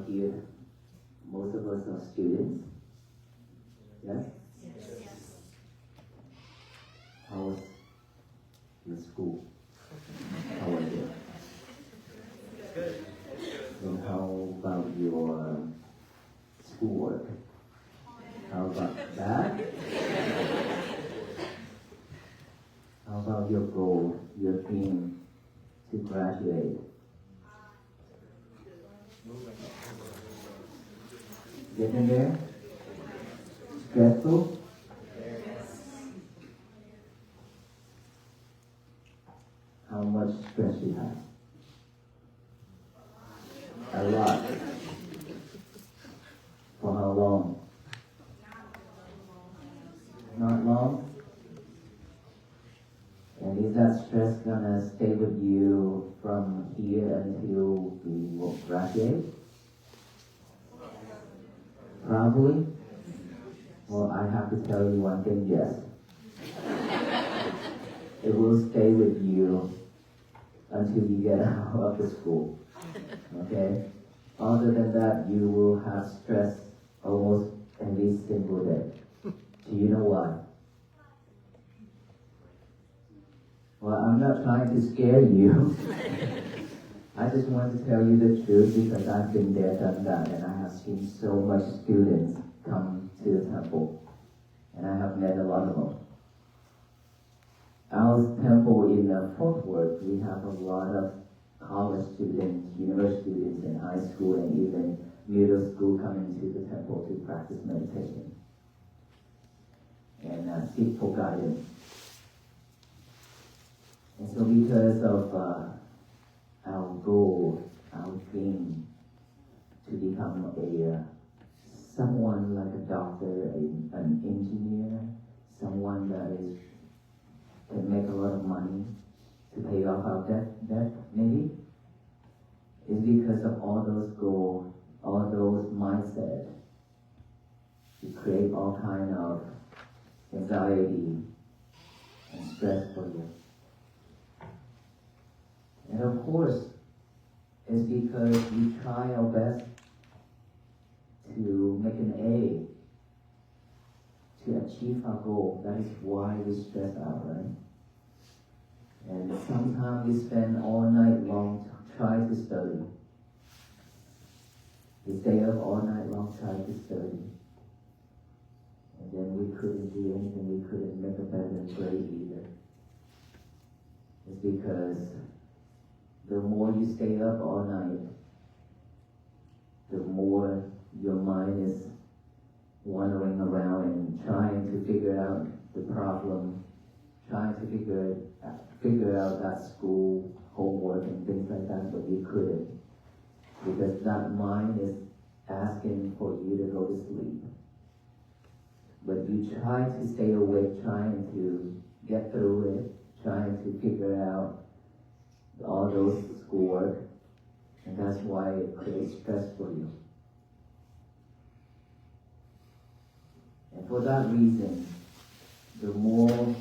here, most of us are students. Yes? Yes. How was your school? How was it? Good. And how about your schoolwork? How about that? How about your goal, your dream to graduate? Getting there? Stressful? How much stress you have? A lot. For how long? Not long? And is that stress gonna stay with you from here until we will graduate? Probably? Well, I have to tell you one thing, yes. It will stay with you until you get out of the school. Okay? Other than that, you will have stress almost every single day. Do you know why? Well, I'm not trying to scare you. I just want to tell you the truth because I've been there, done that, and I have seen so much students come to the temple. And I have met a lot of them. Our temple in Fort Worth, we have a lot of college students, university students, and high school, and even middle school coming to the temple to practice meditation and seek for guidance. And so because of our goal, our dream to become someone like a doctor, an engineer, someone that can make a lot of money to pay off our debt maybe, is because of all those goals, all those mindsets. You create all kind of anxiety and stress for you. And of course, it's because we try our best to make an A to achieve our goal. That is why we stress out, right? And sometimes we spend all night long trying to study. We stay up all night long trying to study. And then we couldn't do anything. We couldn't make a better grade either. It's because the more you stay up all night, the more your mind is wandering around and trying to figure out the problem, trying to figure out that school homework and things like that, but you couldn't. Because that mind is asking for you to go to sleep. But you try to stay awake, trying to get through it, trying to figure out all those schoolwork, and that's why it creates stress for you. And for that reason, the more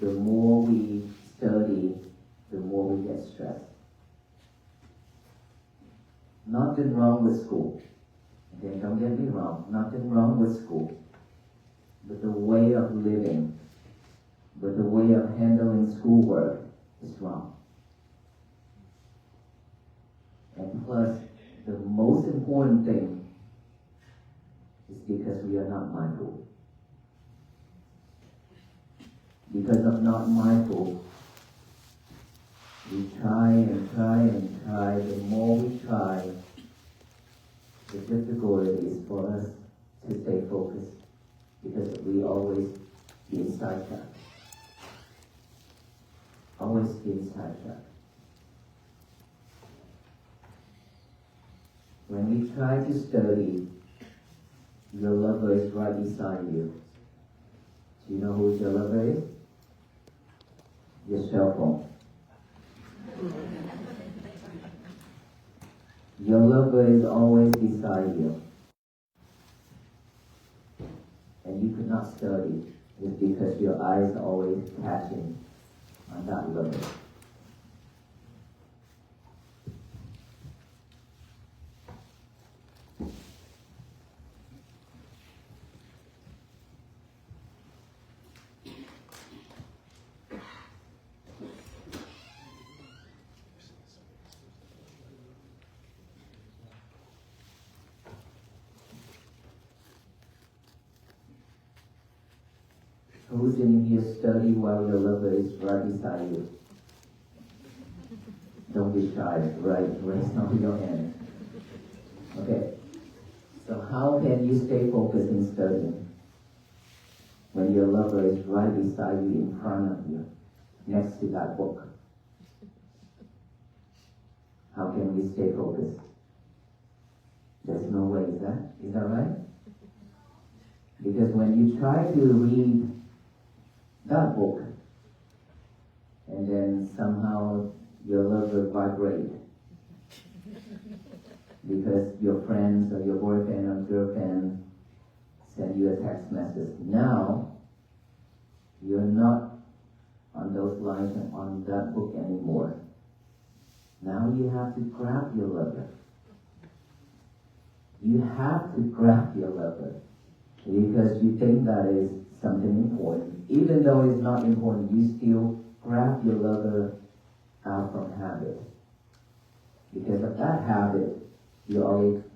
we study, the more we get stressed. Nothing wrong with school. Okay, don't get me wrong. Nothing wrong with school. But the way of living, but the way of handling schoolwork is wrong. And plus, the most important thing is because we are not mindful. Because of not mindful, we try and try and try. The more we try, the difficulty is for us to stay focused because we always get sidetracked. Always get sidetracked. When we try to study, your lover is right beside you. Do you know who your lover is? Your cell phone. Your lover is always beside you. And you could not study. It's because your eyes are always catching on that lover. Who's in here study while your lover is right beside you? Don't be shy, right? Raise up your hand. Okay. So how can you stay focused in studying when your lover is right beside you, in front of you, next to that book? How can we stay focused? There's no way, is that right? Because when you try to read that book, and then somehow your lover vibrates, because your friends or your boyfriend or girlfriend send you a text message. Now, you're not on those lines and on that book anymore. Now you have to grab your lover. You have to grab your lover because you think that is something important. Even though it's not important, you still grab your lover out from habit. Because of that habit, you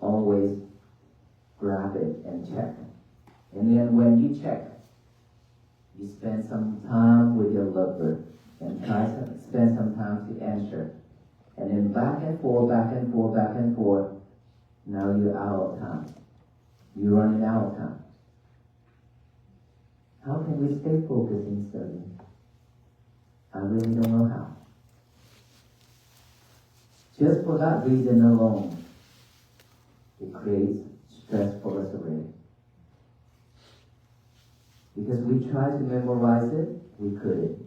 always grab it and check. And then when you check, you spend some time with your lover and try to spend some time to answer. And then back and forth, back and forth, back and forth. Now you're out of time. You're running out of time. How can we stay focused in studying? I really don't know how. Just for that reason alone, it creates stress for us already. Because we tried to memorize it, we couldn't.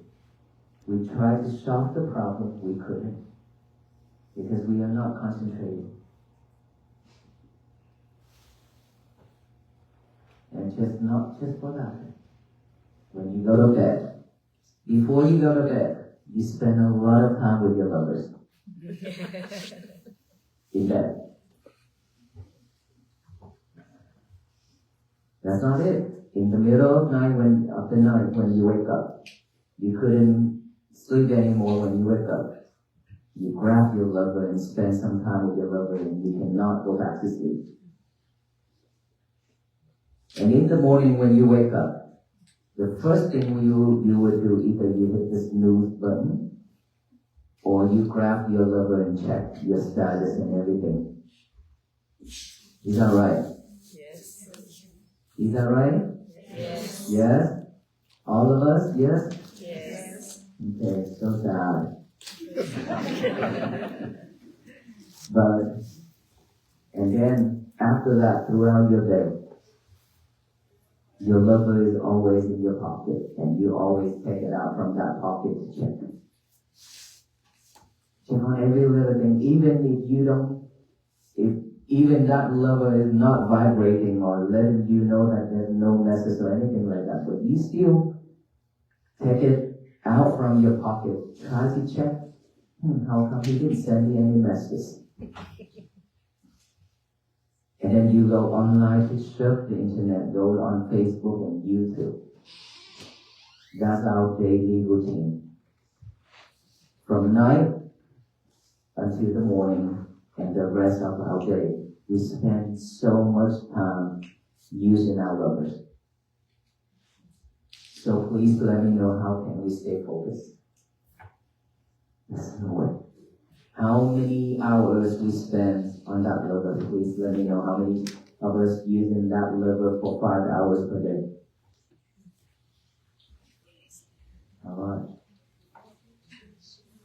We tried to solve the problem, we couldn't. Because we are not concentrating. And not just for that. When you go to bed, before you go to bed, you spend a lot of time with your lovers. In bed. That's not it. In the middle of the night when you wake up, you couldn't sleep anymore when you wake up. You grab your lover and spend some time with your lover and you cannot go back to sleep. And in the morning when you wake up, the first thing you would do, either you hit the snooze button or you grab your lover and check your status and everything. Is that right? Yes. Is that right? Yes. Yes? All of us? Yes? Yes. Okay, so sad. And then after that, throughout your day, your lover is always in your pocket, and you always take it out from that pocket to check it. Check on every little thing, if even that lover is not vibrating or letting you know that there's no message or anything like that, but you still take it out from your pocket, try to check, how come he didn't send me any messages? And then you go online to surf the internet, go on Facebook and YouTube. That's our daily routine. From night until the morning and the rest of our day, we spend so much time using our lovers. So please let me know, how can we stay focused? There's no way. How many hours we spend on that lover? Please let me know how many of us using that lover for 5 hours per day. Alright.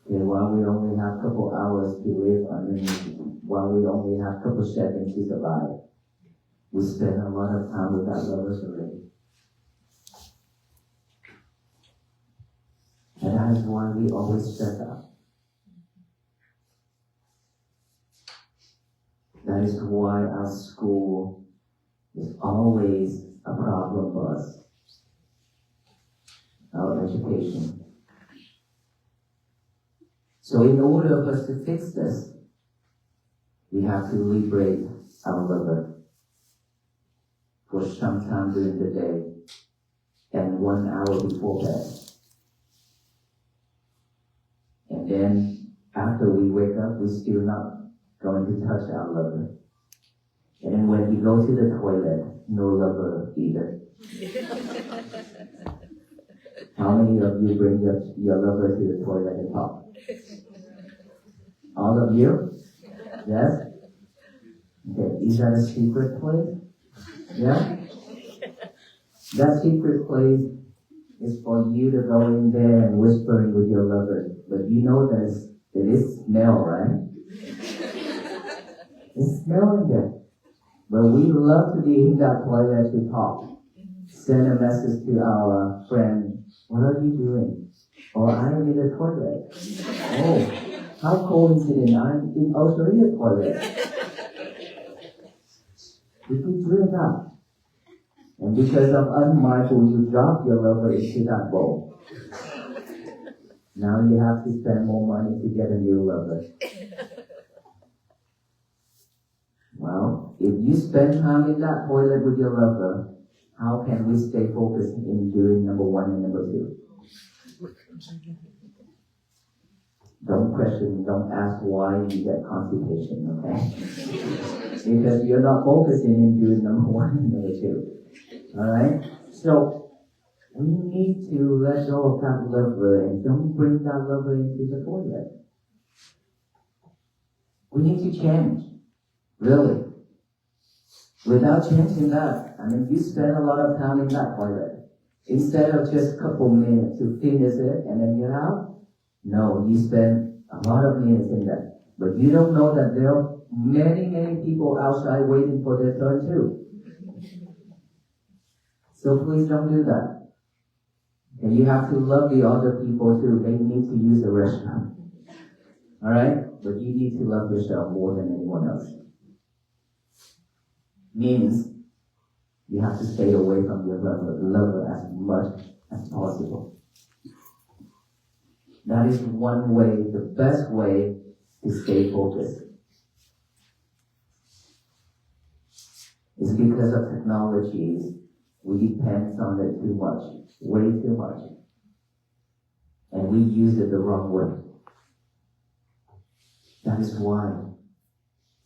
Okay, while we only have a couple hours to live underneath, while we only have a couple seconds to survive, we spend a lot of time with that lovers already. And that is why we always stress out. That is why our school is always a problem for us. Our education. So in order for us to fix this, we have to liberate our lover for some time during the day and 1 hour before bed. And then after we wake up, we're still not going to touch our lover. And then when we go to the toilet, no lover either. How many of you bring your lover to the toilet and talk? All of you? Yes? Okay, is that a secret place? Yeah? That secret place is for you to go in there and whispering with your lover. But you know there is smell, right? There's smell in there. But we love to be in that toilet to talk. Send a message to our friend, what are you doing? Oh, I'm in the toilet. Oh, how coincident, I'm also in the toilet. You keep doing that. And because of unmindful, you drop your lover into that bowl. Now you have to spend more money to get a new lover. Well, if you spend time in that toilet with your lover, how can we stay focused in doing number 1 and number 2? Don't question, don't ask why you get constipation, okay? Because you're not focusing in doing number 1 and number 2. Alright? So, we need to let go of that lover and don't bring that lover into the toilet. We need to change. Really. Without changing that, you spend a lot of time in that toilet. Instead of just a couple minutes to finish it and then get out, no, you spend a lot of minutes in that. But you don't know that there are many, many people outside waiting for their turn too. So please don't do that. And you have to love the other people too. They need to use the restroom. Alright? But you need to love yourself more than anyone else. Means you have to stay away from your lover as much as possible. That is one way, the best way to stay focused. It's because of technologies, we depend on it too much, way too much. And we use it the wrong way. That is why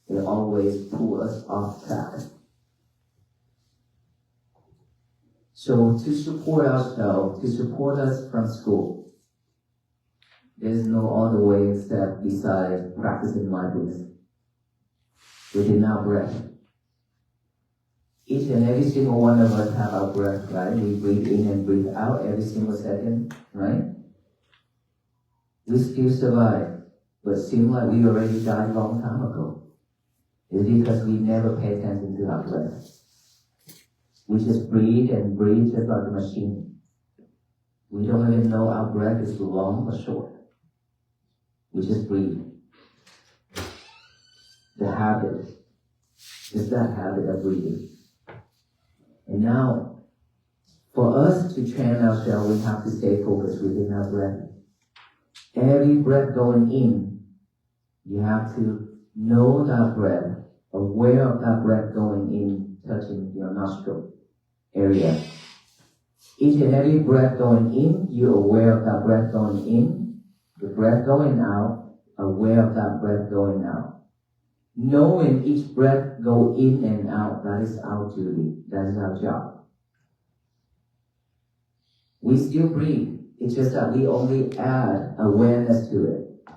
they always pull us off track. So to support ourselves, to support us from school, there's no other way except besides practicing mindfulness within our breath. Each and every single one of us have our breath, right? We breathe in and breathe out every single second, right? We still survive, but seems like we already died a long time ago. It's because we never pay attention to our breath. We just breathe and breathe just like a machine. We don't even know our breath is long or short. We just breathe. The habit is that habit of breathing. And now, for us to train ourselves, we have to stay focused within our breath. Every breath going in, you have to know that breath, aware of that breath going in, touching your nostril area. Each and every breath going in, you're aware of that breath going in. The breath going out, aware of that breath going out. Knowing each breath go in and out, that is our duty. That is our job. We still breathe. It's just that we only add awareness to it.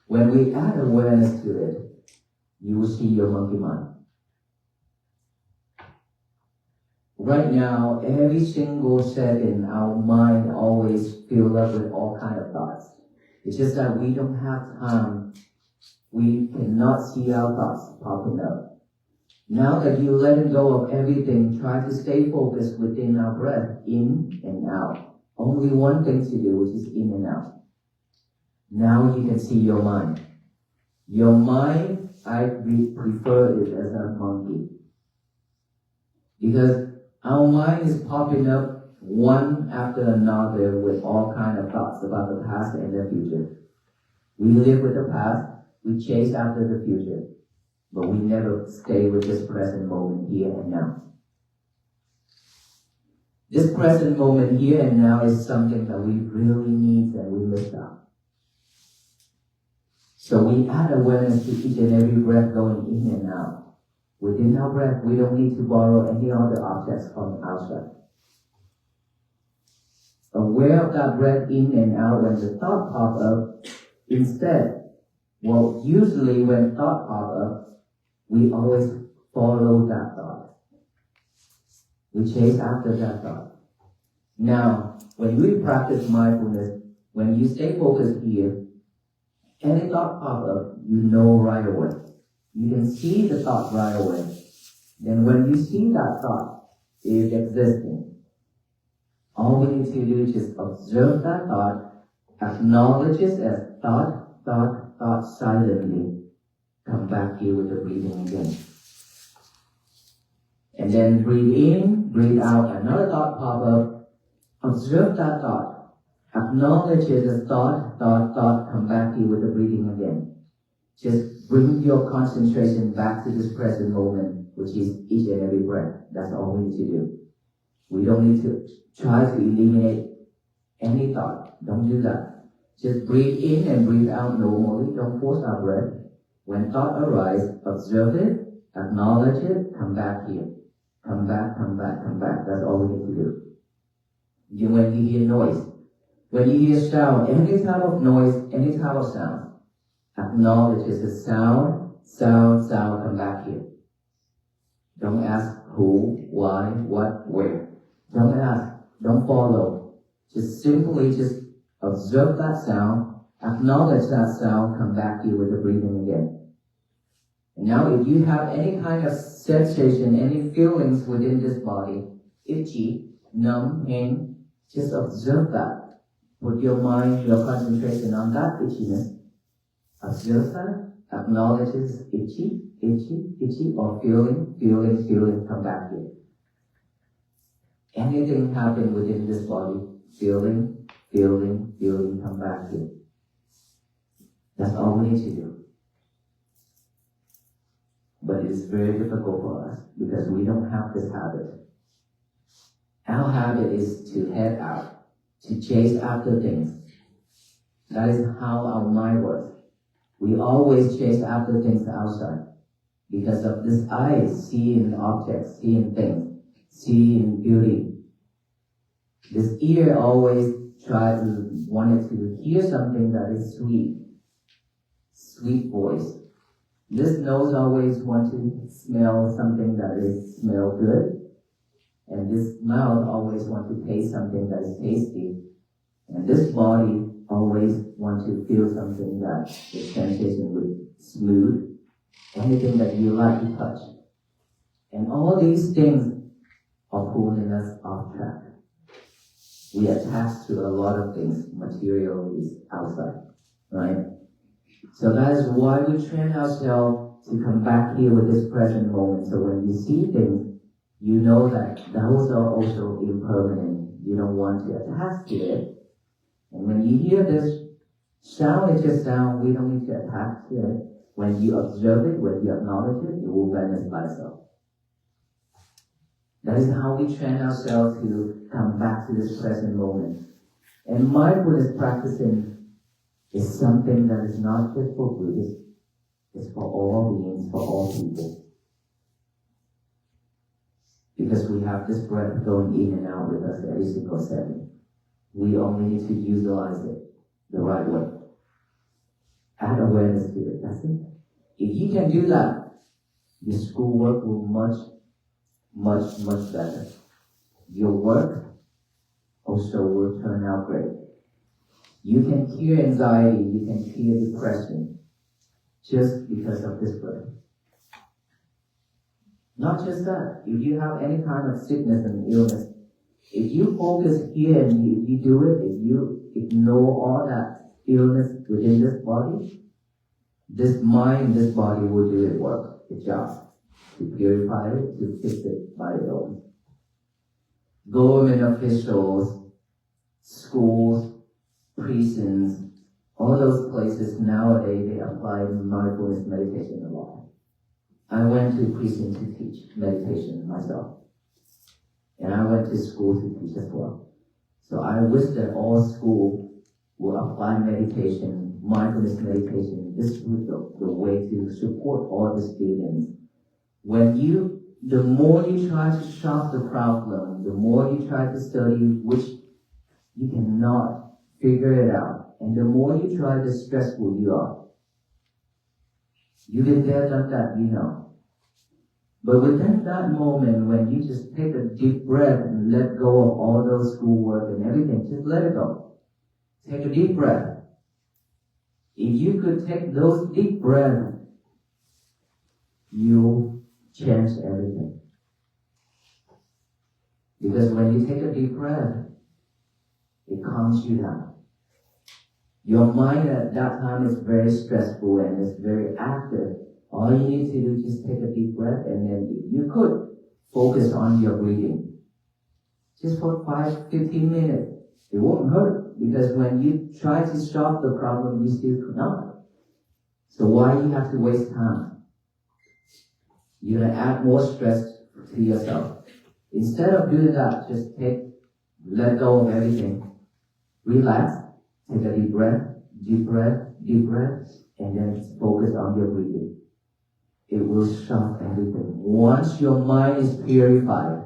When we add awareness to it, you will see your monkey mind. Right now, every single second, our mind always fills up with all kinds of thoughts. It's just that we don't have time. We cannot see our thoughts popping up. Now that you let go of everything, try to stay focused within our breath, in and out. Only one thing to do, which is in and out. Now you can see your mind. Your mind, I prefer it as a monkey. Because our mind is popping up one after another with all kinds of thoughts about the past and the future. We live with the past, we chase after the future, but we never stay with this present moment here and now. This present moment here and now is something that we really need and we miss out. So we add awareness to each and every breath going in and out. Within our breath, we don't need to borrow any other objects from outside. aware of that breath in and out when the thought pops up. Instead, well, usually when thought pops up, we always follow that thought. We chase after that thought. Now, when we practice mindfulness, when you stay focused here, any thought pop up, you know right away. You can see the thought right away. Then when you see that thought is existing, all we need to do is just observe that thought, acknowledge it as thought silently, come back here with the breathing again. And then breathe in, breathe out, another thought pop up, observe that thought, acknowledge it as thought, come back here with the breathing again. Just bring your concentration back to this present moment, which is each and every breath. That's all we need to do. We don't need to try to eliminate any thought. Don't do that. Just breathe in and breathe out normally. Don't force our breath. When thought arises, observe it, acknowledge it, come back here. Come back. That's all we need to do. When you hear noise, when you hear sound, any type of noise, any type of sound, acknowledge it's a sound, come back here. Don't ask who, why, what, where. Don't ask, don't follow. Just simply just observe that sound, acknowledge that sound, come back here with the breathing again. And now if you have any kind of sensation, any feelings within this body, itchy, numb, pain, just observe that. Put your mind, your concentration on that itchiness. Observe that, acknowledge it's itchy, or feeling, come back here. Anything happen within this body, feeling, come back here. That's all we need to do. But it's very difficult for us because we don't have this habit. Our habit is to head out, to chase after things. That is how our mind works. We always chase after things outside because of this eye, seeing objects, seeing things, seeing beauty. This ear always wanted to hear something that is sweet voice. This nose always wants to smell something that smell good. And this mouth always wants to taste something that is tasty. And this body always wants to feel something that is sensation with smooth, anything that you like to touch. And all these things are pulling us off track. We attach to a lot of things, material is outside, right? So that is why we train ourselves to come back here with this present moment. So when you see things, you know that those are also impermanent. You don't want to attach to it. And when you hear this sound, it's just sound. We don't need to attach to it. When you observe it, when you acknowledge it, it will vanish by itself. That is how we train ourselves to come back to this present moment. And mindfulness practicing is something that is not just for Buddhists. It's for all beings, for all people. Because we have this breath going in and out with us every single second. We only need to utilize it the right way. Add awareness to it, that's it. If you can do that, your schoolwork will much better. Your work also will turn out great. You can cure anxiety, you can cure depression, just because of this breath. Not just that, if you have any kind of sickness and illness, if you focus here and you do it, if you ignore all that illness within this body, this mind, this body will do its work, its job, to purify it, to fix it by its own. Government officials, schools, prisons, all those places nowadays, they apply mindfulness meditation a lot. I went to prison to teach meditation myself. And I went to school to teach as well. So I wish that all schools will apply meditation, mindfulness meditation. This is the way to support all the students. The more you try to solve the problem, the more you try to study which You cannot figure it out. And the more you try, the stressful you are. You've been there, done that, you know. But within that moment, when you just take a deep breath and let go of all those schoolwork and everything, just let it go. Take a deep breath. If you could take those deep breaths, you'll change everything. Because when you take a deep breath, it calms you down. Your mind at that time is very stressful and it's very active. All you need to do is just take a deep breath, and then you could focus on your breathing. Just for 5-15 minutes. It won't hurt, because when you try to stop the problem, you still could not. So why you have to waste time? You're going to add more stress to yourself. Instead of doing that, just let go of everything. Relax, take a deep breath, and then focus on your breathing. It will stop everything. Once your mind is purified,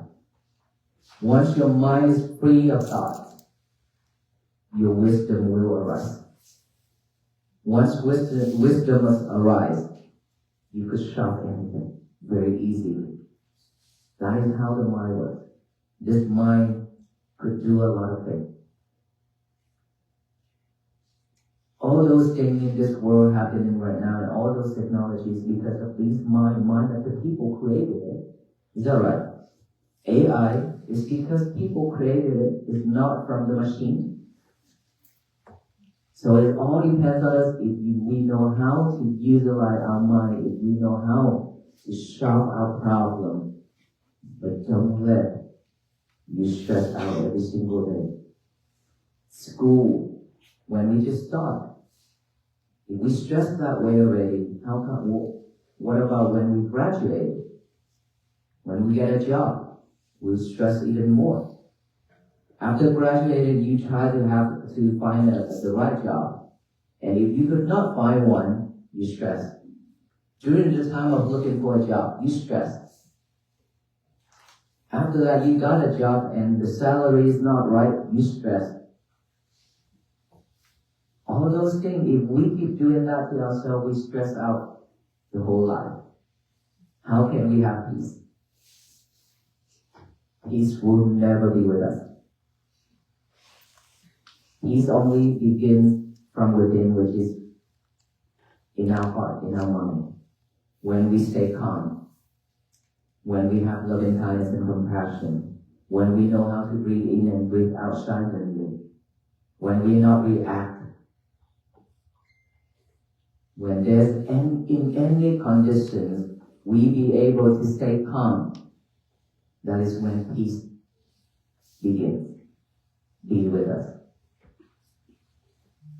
once your mind is free of thoughts, your wisdom will arise. Once wisdom must arise, you could stop anything very easily. That is how the mind works. This mind could do a lot of things. All those things in this world happening right now, and all those technologies, because of these mind that the people created it. Is that right? AI is because people created it. It's not from the machine. So it all depends on us if we know how to utilize our mind, if we know how to solve our problem. But don't let you stress out every single day. School, when we just start, if we stress that way already, what about when we graduate? When we get a job, we'll stress even more. After graduating, you try to find the right job. And if you could not find one, you stress. During the time of looking for a job, you stress. After that, you got a job and the salary is not right, you stress. All those things, if we keep doing that to ourselves, we stress out the whole life. How can we have peace? Peace will never be with us. Peace only begins from within, which is in our heart, in our mind. When we stay calm, when we have loving kindness and compassion, when we know how to breathe in and breathe out silently, when we not react, when there's in any conditions, we be able to stay calm. That is when peace begins. Be with us.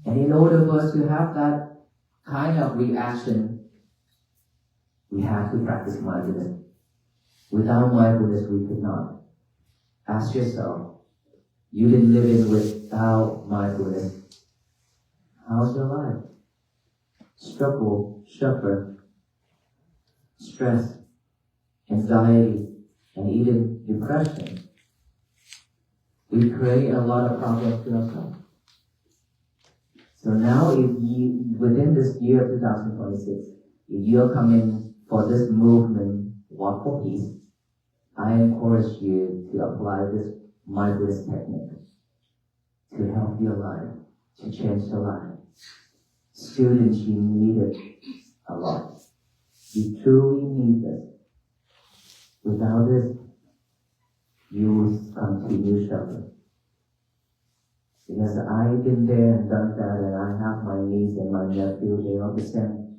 And in order for us to have that kind of reaction, we have to practice mindfulness. Without mindfulness, we could not. Ask yourself, you've been living without mindfulness. How's your life? Struggle, suffer, stress, anxiety, and even depression. We create a lot of problems to ourselves. So now within this year 2026, if you're coming for this movement, Walk for Peace, I encourage you to apply this mindfulness technique to help your life, to change your life. Students, you need it a lot. You truly need this. Without this, you will continue suffering. Because I've been there and done that, and I have my niece and my nephew, they understand.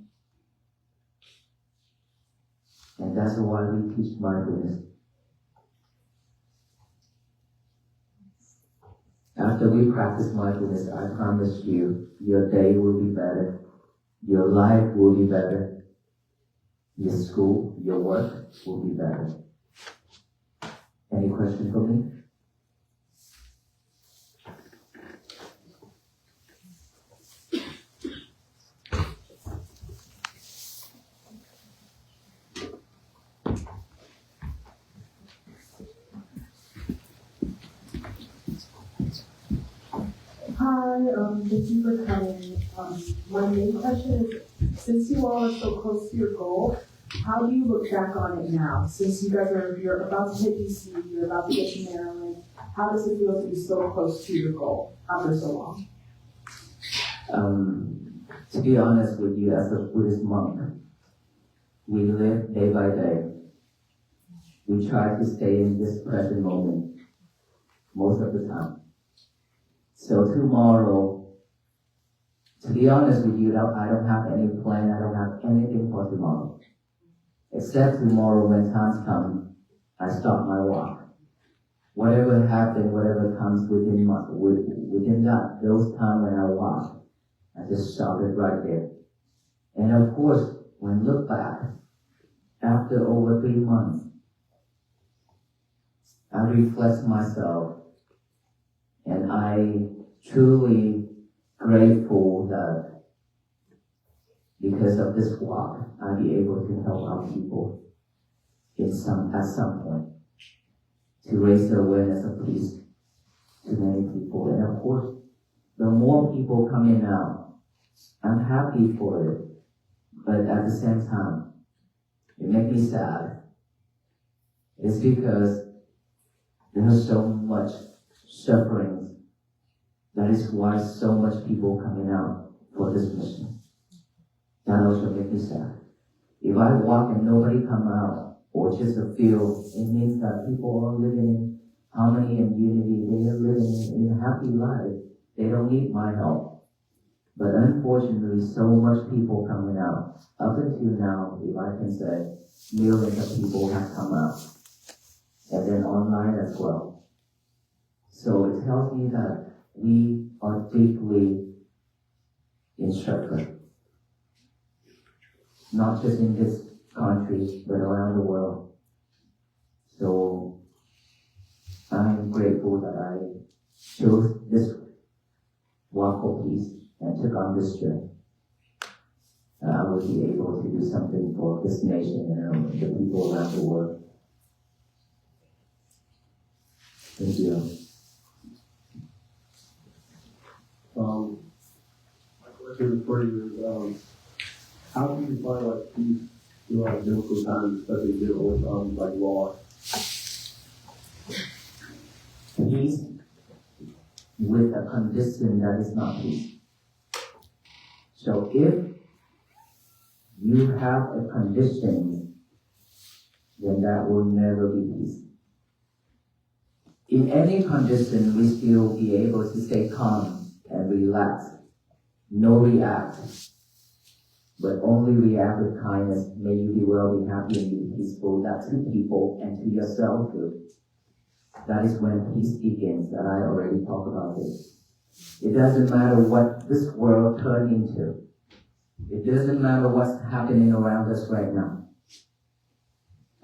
And that's why we teach mindfulness. After we practice mindfulness, I promise you, your day will be better. Your life will be better. Your school, your work will be better. Any question for me? Hi, thank you for coming. My main question is, since you all are so close to your goal, how do you look back on it now? Since you're about to hit DC, you're about to get to Maryland, how does it feel to be so close to your goal after so long? To be honest with you, as a Buddhist monk, we live day by day. We try to stay in this present moment most of the time. So tomorrow, to be honest with you, I don't have any plan, I don't have anything for tomorrow. Except tomorrow when times come, I start my walk. Whatever happens, whatever comes within that, those times when I walk, I just stop it right there. And of course, when look back, after over 3 months, I reflect myself, and I truly grateful that because of this walk, I'll be able to help our people at some point to raise the awareness of peace to many people. And of course, the more people coming out, I'm happy for it, but at the same time, it makes me sad. It's because there's so much suffering. That is why so much people coming out for this mission. That also makes me sad. If I walk and nobody come out, or just a few, it means that people are living in harmony and unity. They are living in a happy life. They don't need my help. But unfortunately, so much people coming out. Up until now, if I can say, millions of people have come out. And then online as well. So it tells me that we are deeply in struggle. Not just in this country, but around the world. So I'm grateful that I chose this walk for peace and took on this journey. I will be able to do something for this nation and the people around the world. Thank you. My question for you is, how do you find peace throughout difficult times, especially dealing with loss? Peace with a condition that is not peace. So if you have a condition, then that will never be peace. In any condition, we still be able to stay calm and relax, no react, but only react with kindness. May you be well, be happy, and be peaceful. That to people and to yourself too. That is when peace begins, that I already talked about this. It doesn't matter what this world turned into. It doesn't matter what's happening around us right now.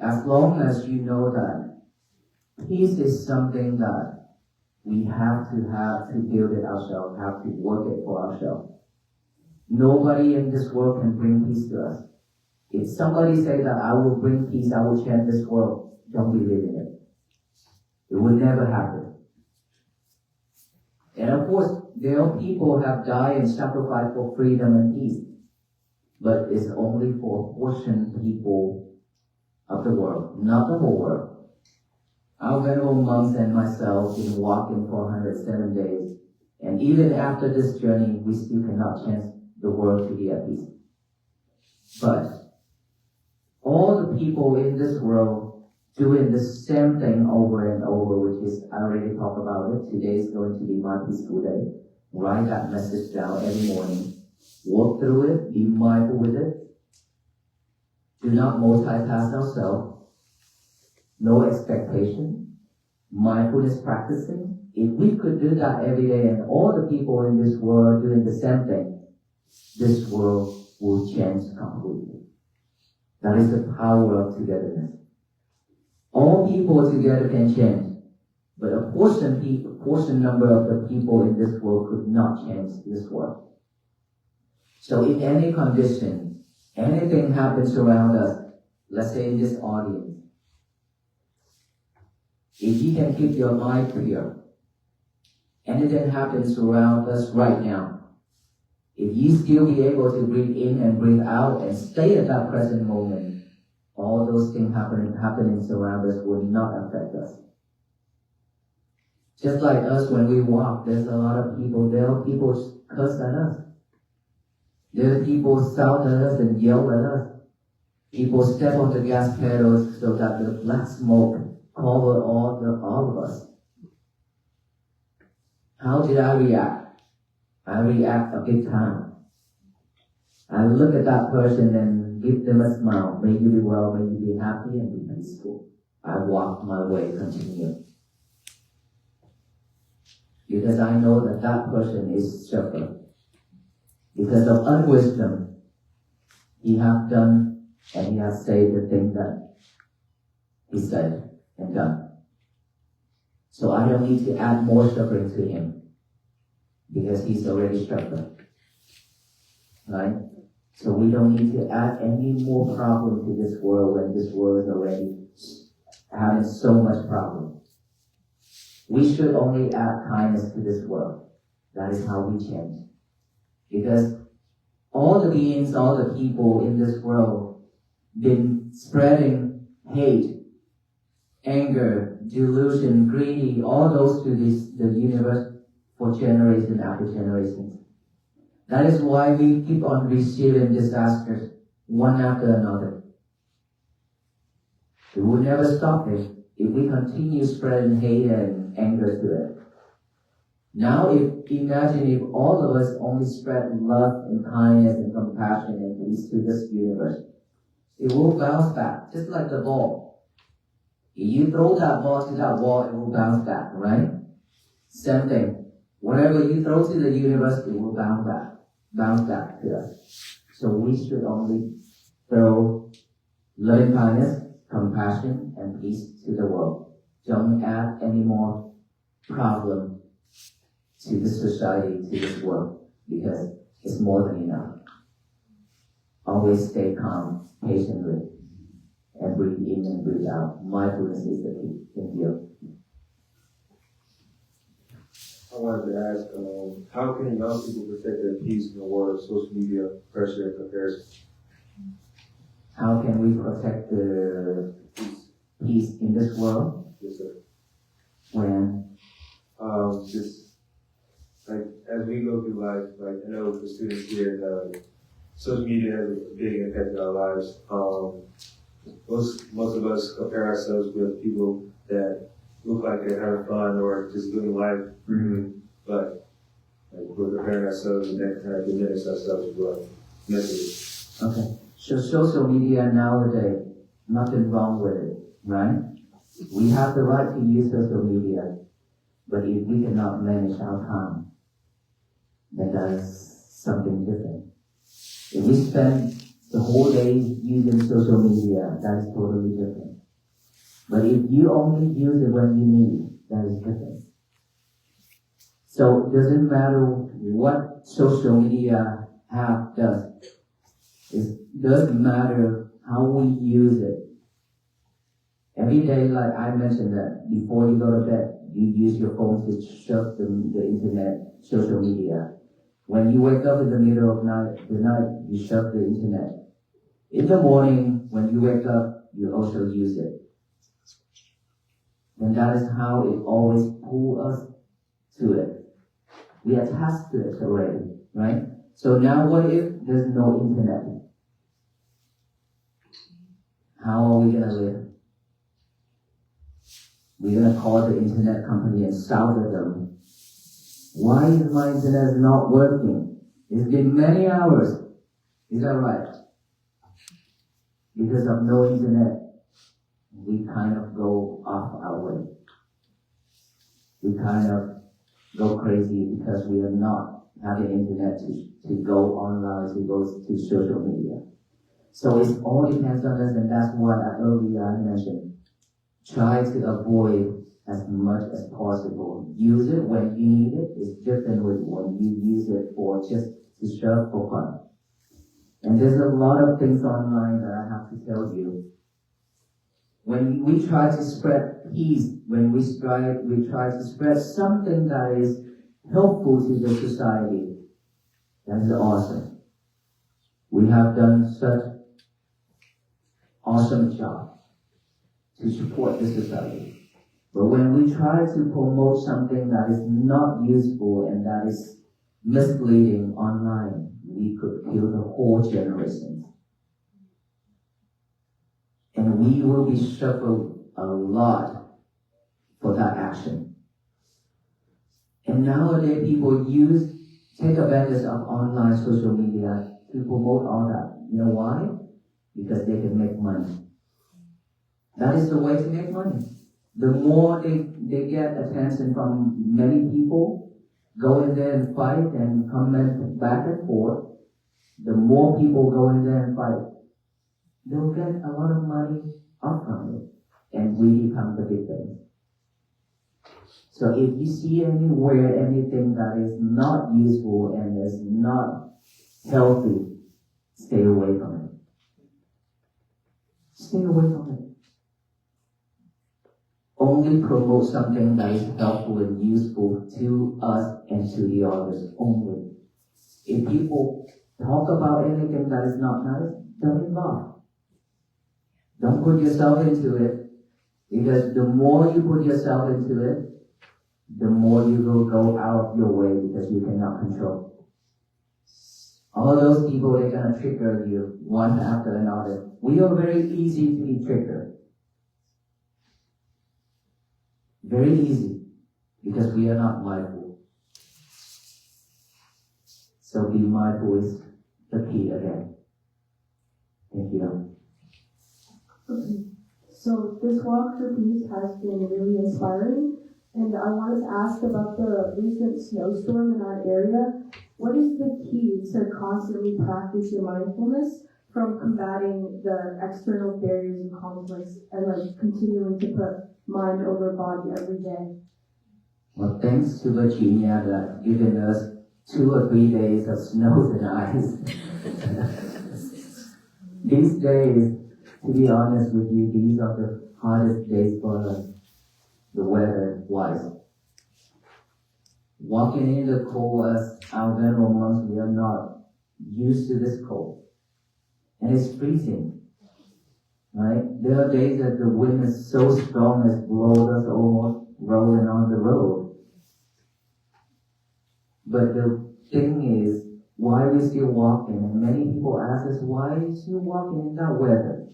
As long as you know that peace is something that we have to build it ourselves, have to work it for ourselves. Nobody in this world can bring peace to us. If somebody say that I will bring peace, I will change this world, don't believe in it. It will never happen. And of course, there are people who have died and sacrificed for freedom and peace. But it's only for a portion of people of the world, not the whole world. Our Venerable monks and myself been walking for 107 days. And even after this journey, we still cannot change the world to be at peace. But all the people in this world doing the same thing over and over, which is, I already talked about it. Today is going to be my peaceful day. Write that message down every morning. Walk through it. Be mindful with it. Do not multitask ourselves. No expectation. Mindfulness practicing. If we could do that every day and all the people in this world are doing the same thing, this world will change completely. That is the power of togetherness. All people together can change, but a portion number of the people in this world could not change this world. So in any condition, anything happens around us, let's say in this audience, if you can keep your mind clear anything happens around us right now, if you still be able to breathe in and breathe out and stay at that present moment, all those things happening around us will not affect us. Just like us when we walk, there's a lot of people, there are people curse at us. There are people shout at us and yell at us. People step on the gas pedals so that the black smoke cover all of us. How did I react? I react a big time. I look at that person and give them a smile. May you be well, may you be happy and be peaceful. I walk my way, continue. Because I know that that person is suffering. Because of unwisdom, he has done and he has said the thing that he said and done. So I don't need to add more suffering to him because he's already suffering. Right? So we don't need to add any more problem to this world when this world is already having so much problem. We should only add kindness to this world. That is how we change. Because all the beings, all the people in this world been spreading hate, anger, delusion, greedy, all those to the universe for generation after generation. That is why we keep on receiving disasters one after another. We will never stop it if we continue spreading hate and anger to it. Now, imagine if all of us only spread love and kindness and compassion and peace to this universe. It will bounce back, just like the ball. If you throw that ball to that wall, it will bounce back, right? Same thing. Whatever you throw to the universe, it will bounce back to us. So we should only throw loving kindness, compassion, and peace to the world. Don't add any more problem to this society, to this world, because it's more than enough. Always stay calm, patiently, and breathe in and breathe out. Mindfulness is the key. Thank you. I wanted to ask, how can young people protect their peace in the world of social media pressure and comparison? How can we protect the peace in this world? Yes, sir. When? Just like as we go through life, like I know for students here, social media has a big impact in our lives. Most of us compare ourselves with people that look like they're having fun or just living life freely, but like, we're comparing ourselves and that kind of diminish ourselves as well mentally. Okay. So social media nowadays, nothing wrong with it, right? We have the right to use social media, but if we cannot manage our time, then that is something different. If we spend the whole day using social media, that is totally different. But if you only use it when you need, that is different. So it doesn't matter what social media does. It doesn't matter how we use it. Every day, like I mentioned that before you go to bed, you use your phone to surf the internet, social media. When you wake up in the middle of the night, you surf the internet. In the morning, when you wake up, you also use it. And that is how it always pulls us to it. We attach to it already, right? So now what if there's no internet? How are we gonna live? We're gonna call the internet company and shout at them. Why is my internet not working? It's been many hours. Is that right? Because of no internet, we kind of go off our way. We kind of go crazy because we are not having internet to go online, to go to social media. So it all depends on us, and that's why earlier I mentioned, try to avoid as much as possible. Use it when you need it. It's different with when you use it for just to surf for fun. And there's a lot of things online that I have to tell you. When we try to spread peace, when we try to spread something that is helpful to the society. That is awesome. We have done such awesome job to support the society. But when we try to promote something that is not useful and that is misleading online, we could kill the whole generation. And we will be suffered a lot for that action. And nowadays people take advantage of online social media to promote all that. You know why? Because they can make money. That is the way to make money. The more they get attention from many people, go in there and fight and comment back and forth, the more people go in there and fight, they'll get a lot of money up from it, and we become the victims. So if you see anywhere anything that is not useful and is not healthy, stay away from it. Stay away from it. Only promote something that is helpful and useful to us and to the others only. If people talk about anything that is not nice, don't involve. Don't put yourself into it, because the more you put yourself into it, the more you will go out of your way because you cannot control. All those people, they're going to trigger you one after another. We are very easy to be triggered. Very easy, because we are not mindful. So be mindful is the key again. Thank you. Okay. So this walk for peace has been really inspiring, and I wanted to ask about the recent snowstorm in our area. What is the key to constantly practice your mindfulness from combating the external barriers and conflicts and continuing to put mind over body every day? Well, thanks to Virginia that given us 2 or 3 days of snow and ice. These days, to be honest with you, these are the hardest days for us, the weather-wise. Walking in the cold as our Venerable monks, we are not used to this cold. And it's freezing, right? There are days that the wind is so strong as blows us almost rolling on the road. But the thing is, why are we still walking? And many people ask us, why are you still walking in that weather?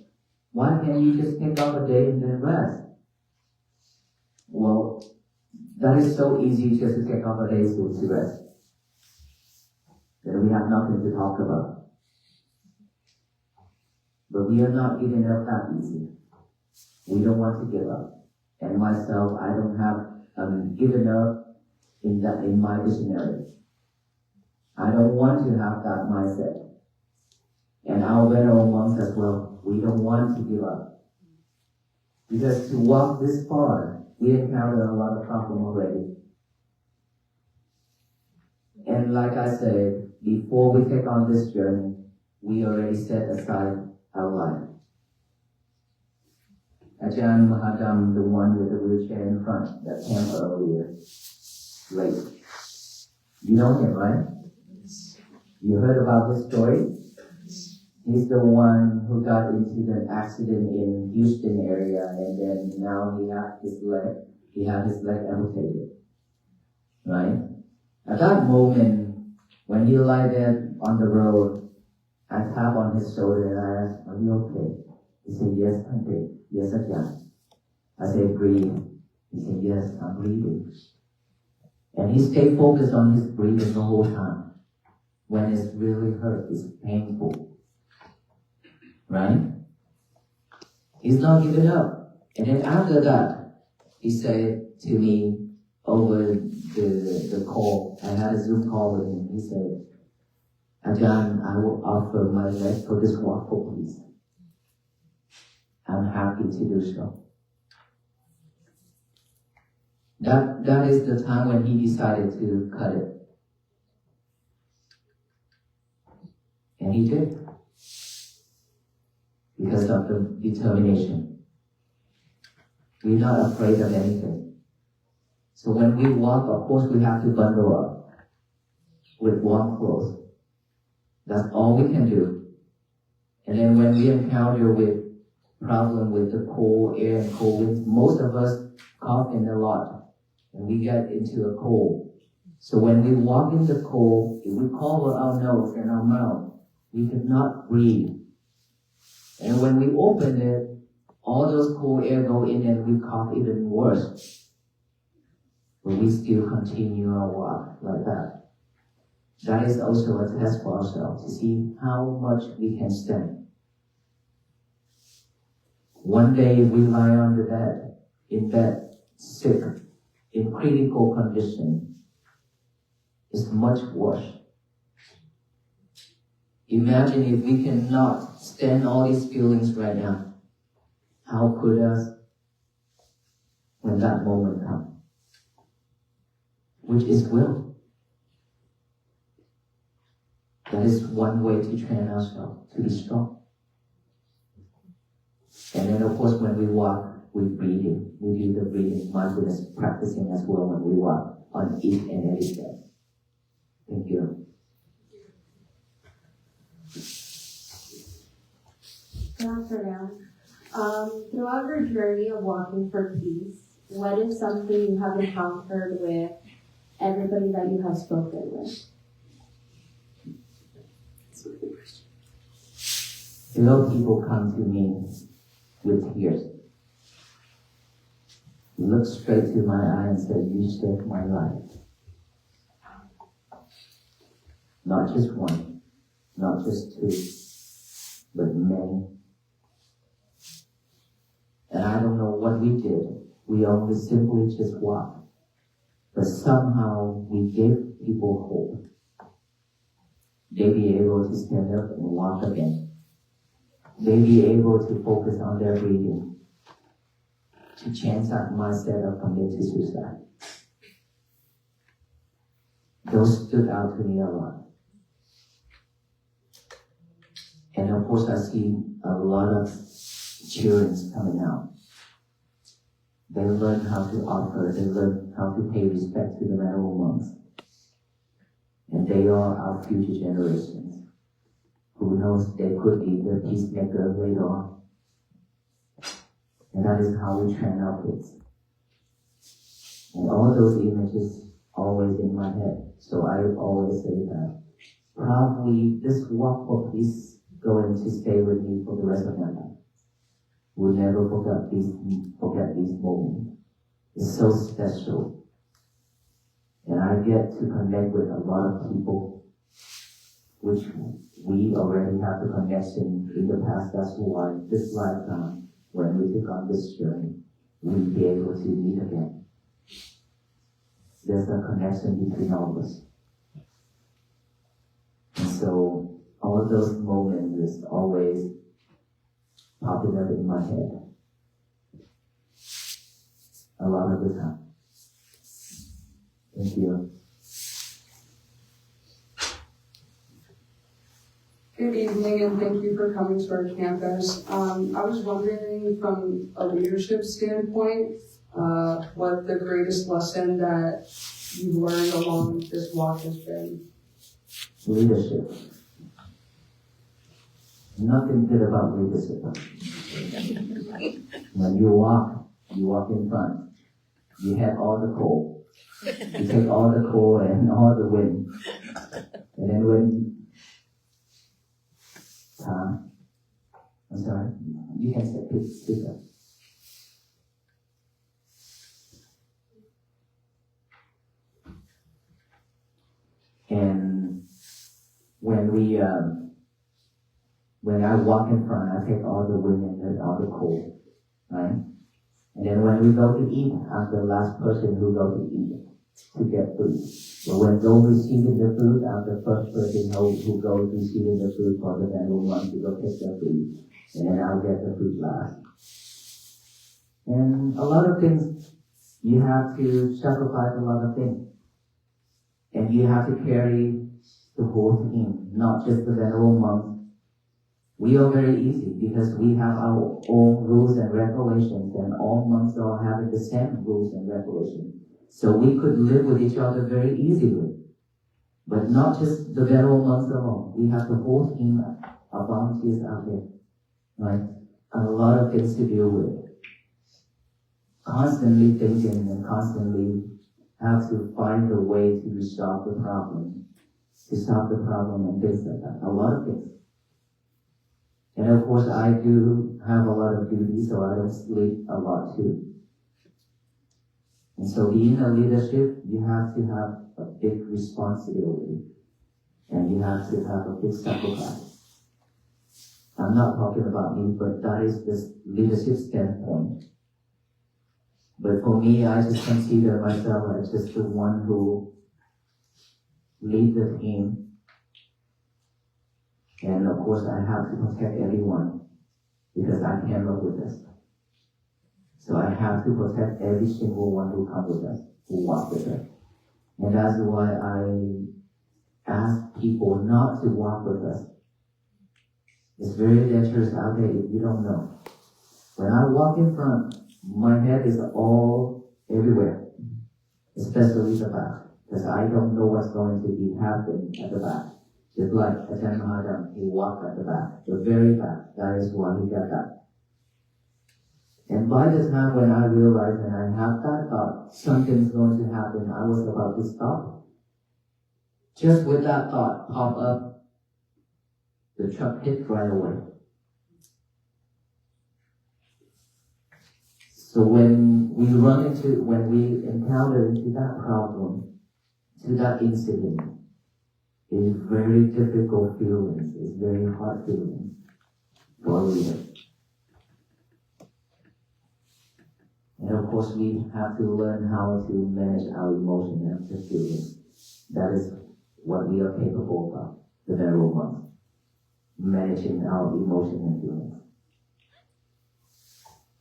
Why can't you just take off a day and then rest? Well, that is so easy just to take off a day to rest. Then we have nothing to talk about. But we are not giving up that easy. We don't want to give up. And myself, I don't have given up in my visionary. I don't want to have that mindset. And our Venerable monks as well, we don't want to give up. Because to walk this far, we encounter a lot of problem already. And like I said, before we take on this journey, we already set aside our life. Ajahn Mahadam, the one with the wheelchair in front, that came earlier, late. You know him, right? You heard about this story? He's the one who got into the accident in Houston area, and then now he had his leg amputated. Right? At that moment, when he lay there on the road, I tapped on his shoulder and I asked, "Are you okay?" He said, "Yes, Bhante. Yes, Ajahn." I said, "Breathe." He said, "Yes, I'm breathing." And he stayed focused on his breathing the whole time. When it's really hurt, it's painful. Right? He's not giving up. And then after that, he said to me over the call, I had a Zoom call with him. He said, "Ajahn, I will offer my leg for this walk for peace. I'm happy to do so." That is the time when he decided to cut it. And he did. Because of the determination. We're not afraid of anything. So when we walk, of course, we have to bundle up with warm clothes. That's all we can do. And then when we encounter with problem with the cold air and cold winds, most of us cough in a lot, and we get into a cold. So when we walk in the cold, if we cover our nose and our mouth, we cannot breathe. And when we open it, all those cold air go in and we cough even worse. But we still continue our walk like that. That is also a test for ourselves to see how much we can stand. One day we lie on the bed, in bed, sick, in critical condition. It's much worse. Imagine if we cannot stand all these feelings right now. How could us when that moment comes? Which is will. That is one way to train ourselves to be strong. And then of course when we walk, we breathing. We do the breathing, mindfulness practicing as well when we walk on each and every step. Thank you. Good afternoon. Throughout your journey of walking for peace, what is something you have encountered with everybody that you have spoken with? A lot of people come to me with tears. Look straight to my eye and say, "You saved my life." Not just one, not just two, but many. And I don't know what we did. We only simply just walked. But somehow we gave people hope. They be able to stand up and walk again. They be able to focus on their breathing, to change that mindset of committed suicide. Those stood out to me a lot. And of course I see a lot of children coming out. They learn how to offer, they learn how to pay respect to the Venerable monks. And they are our future generations. Who knows, they could be the peacemaker later on. And that is how we train our kids. And all those images always in my head. So I always say that probably this walk for peace going to stay with me for the rest of my life. We'll never forget these moments. It's so special. And I get to connect with a lot of people, which we already have the connection in the past. That's why this lifetime, when we took on this journey, we'll be able to meet again. There's a connection between all of us. And so all of those moments is always popping up in my head. A lot of the time. Thank you. Good evening, and thank you for coming to our campus. I was wondering from a leadership standpoint, what the greatest lesson that you've learned along this walk has been. Leadership. Nothing good about leadership. When you walk in front. You have all the cold. You take all the cold and all the wind. And then when I'm sorry, you can speak up. And when I walk in front, I take all the wind and all the cold, right? And then when we go to eat, I'm the last person who go to eat to get food. But when go receiving the food, I'm the first person who goes receiving the food for the Venerable monks to go take their food. And then I'll get the food last. And a lot of things, you have to sacrifice a lot of things. And you have to carry the whole team, not just the Venerable monks. We are very easy because we have our own rules and regulations, and all monks are having the same rules and regulations. So we could live with each other very easily. But not just the Venerable monks alone. We have the whole team of volunteers out there. Right? A lot of things to deal with. Constantly thinking and constantly have to find a way to resolve the problem. To solve the problem and things like that. A lot of things. And of course I do have a lot of duties, so I don't sleep a lot too. And so being a leadership, you have to have a big responsibility. And you have to have a big sacrifice. I'm not talking about me, but that is the leadership standpoint. But for me, I just consider myself as just the one who lead the team. And of course, I have to protect everyone because I can't live with this. So I have to protect every single one who comes with us, who walks with us. And that's why I ask people not to walk with us. It's very dangerous out there if you don't know. When I walk in front, my head is all everywhere, especially the back, because I don't know what's going to be happening at the back. Just like Ajahn Mahadam, he walked at the back, the very back. That is why he got that. And by the time when I realized and I have that thought, something's going to happen, I was about to stop. Just with that thought pop up, the truck hit right away. So when we encounter into that problem, to that incident, it's very difficult feelings, it's very hard feelings for a leader. And of course we have to learn how to manage our emotions and the feelings. That is what we are capable of, the Venerable monks. Managing our emotions and feelings.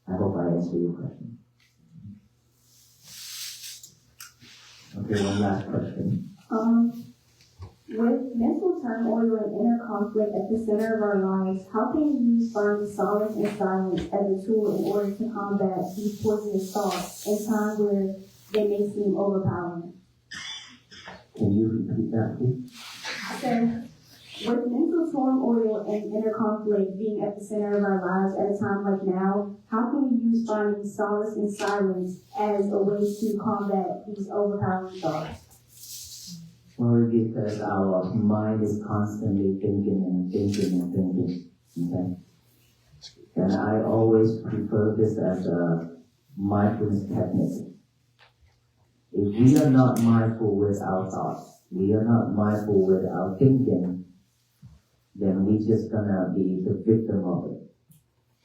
I hope I answered your question. Okay, one last question. With mental turmoil and inner conflict at the center of our lives, how can we use finding solace and silence as a tool in order to combat these poisonous thoughts in times where they may seem overpowering? Can you repeat that, please? So, with mental turmoil and inner conflict being at the center of our lives at a time like now, how can we use finding solace and silence as a way to combat these overpowering thoughts? Well, because our mind is constantly thinking and thinking and thinking, okay? And I always prefer this as a mindfulness technique. If we are not mindful with our thoughts, we are not mindful with our thinking, then we're just gonna be the victim of it.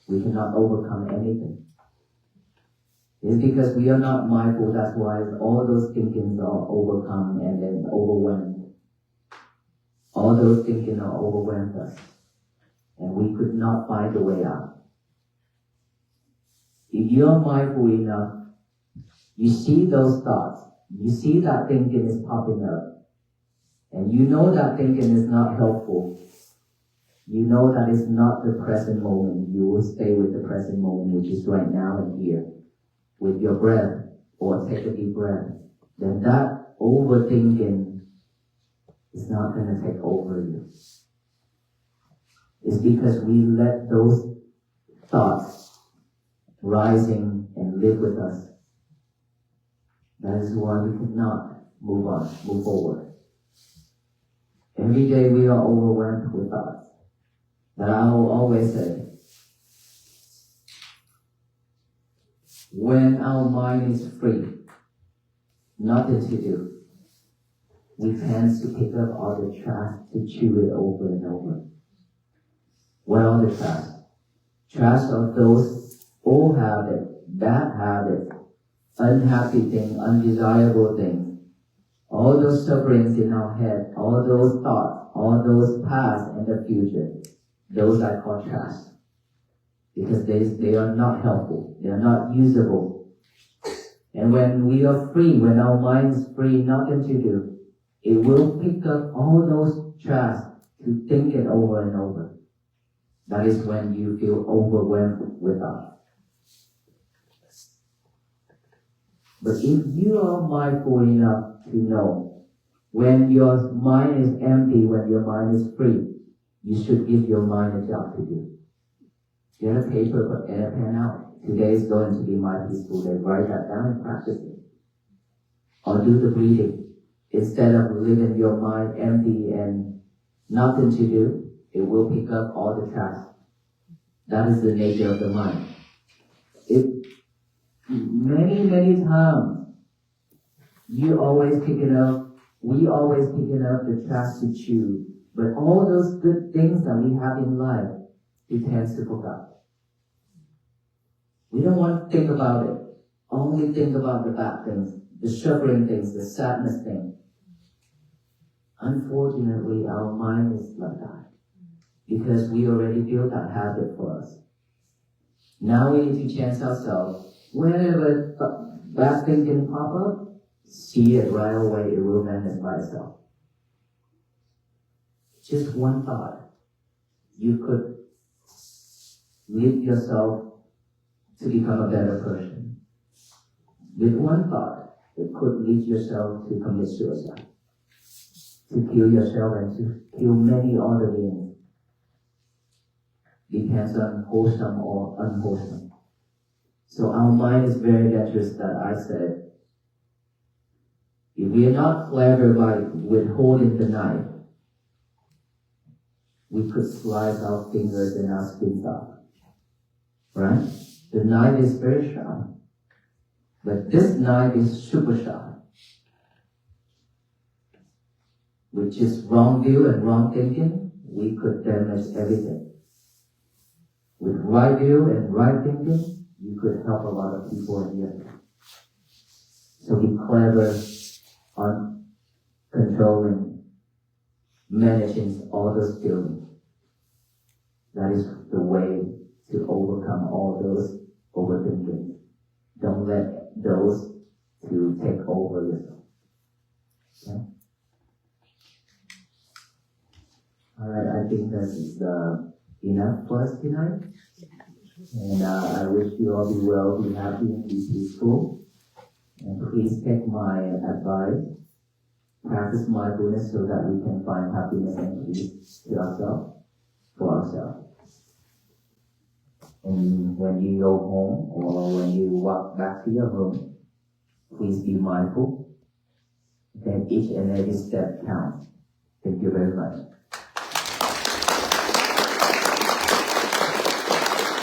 We cannot overcome anything. It's because we are not mindful, that's why all those thinkings are overcome and then overwhelmed. All those thinking are overwhelmed us. And we could not find a way out. If you are mindful enough, you see those thoughts, you see that thinking is popping up, and you know that thinking is not helpful. You know that it's not the present moment. You will stay with the present moment, which is right now and here, with your breath, or take a deep breath. Then that overthinking is not going to take over you. It's because we let those thoughts rising and live with us. That is why we cannot move on, move forward. Every day we are overwhelmed with thoughts. But I will always say, when our mind is free, nothing to do, we tend to pick up all the trash to chew it over and over. What are the trash? Trash of those old habits, bad habits, unhappy things, undesirable things. All those sufferings in our head, all those thoughts, all those past and the future, those I call trash. Because they are not helpful, they are not usable. And when we are free, when our mind is free, nothing to do, it will pick up all those trash to think it over and over. That is when you feel overwhelmed with thought. But if you are mindful enough to know when your mind is empty, when your mind is free, you should give your mind a job to do. Get a paper and a pen out. Today is going to be my peaceful day. Write that down and practice it. Or do the breathing. Instead of living your mind empty and nothing to do, it will pick up all the tasks. That is the nature of the mind. Many times, we always picking up the trash to chew. But all those good things that we have in life, we tend to forget. We don't want to think about it. Only think about the bad things, the suffering things, the sadness things. Unfortunately, our mind is like that. Because we already built that habit for us. Now we need to change ourselves. Whenever bad thing can pop up, see it right away, it will manifest by itself. Just one thought. You could lead yourself to become a better person. With one thought, it could lead yourself to commit suicide, to kill yourself and to kill many other beings. Depends on wholesome or unwholesome. So our mind is very dangerous, that I said. If we are not clever by withholding the knife, we could slice our fingers and our skin off. Right? The knife is very sharp. But this knife is super sharp. With just wrong view and wrong thinking, we could damage everything. With right view and right thinking, you could help a lot of people in the end. So be clever on controlling, managing all those feelings. That is the way to overcome all those overthinking. Don't let those to take over yourself. Okay? Alright, I think that is enough for us tonight. And I wish you all be well, be happy, and be peaceful. And please take my advice. Practice mindfulness so that we can find happiness and peace to ourselves, for ourselves. And when you go home or when you walk back to your home, please be mindful. Then each and every step counts. Thank you very much.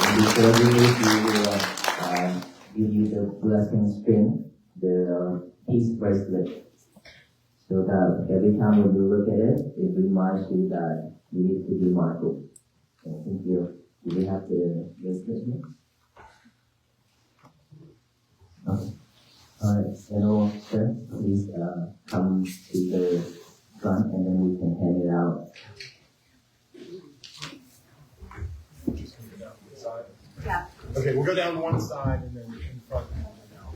And before we leave, we will give you the blessing string, the peace bracelet. So that every time when you look at it, it reminds you that you need to be mindful. And thank you. Do we have the bracelet? Okay. Alright, Venerable sir, please come to the front and then we can hand it out. Yeah. Okay, we'll go down one side and then in front. Now.